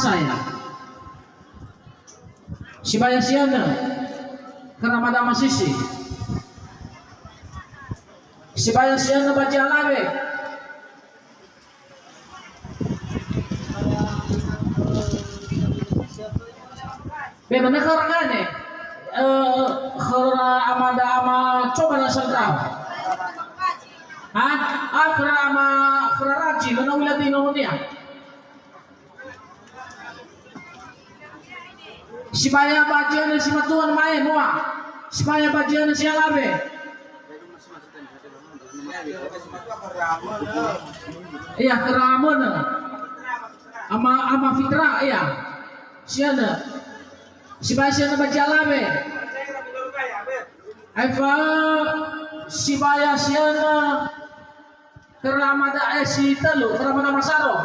terpaksa ya. Sibaya siana keramada masisi. Sibaya siana baca alabe. Bagaimana karangane? Khara amada ama coba na sentral. Akhra ama khra raji mana ulati nonia. Sibaya bajian si matuan main noa. Sibaya bajian si alabe. Iya keramun. Ama fitra iya. Siana. Sibaya siana baca alabe. Aifa sibaya siana keramada si telu keramada masaro.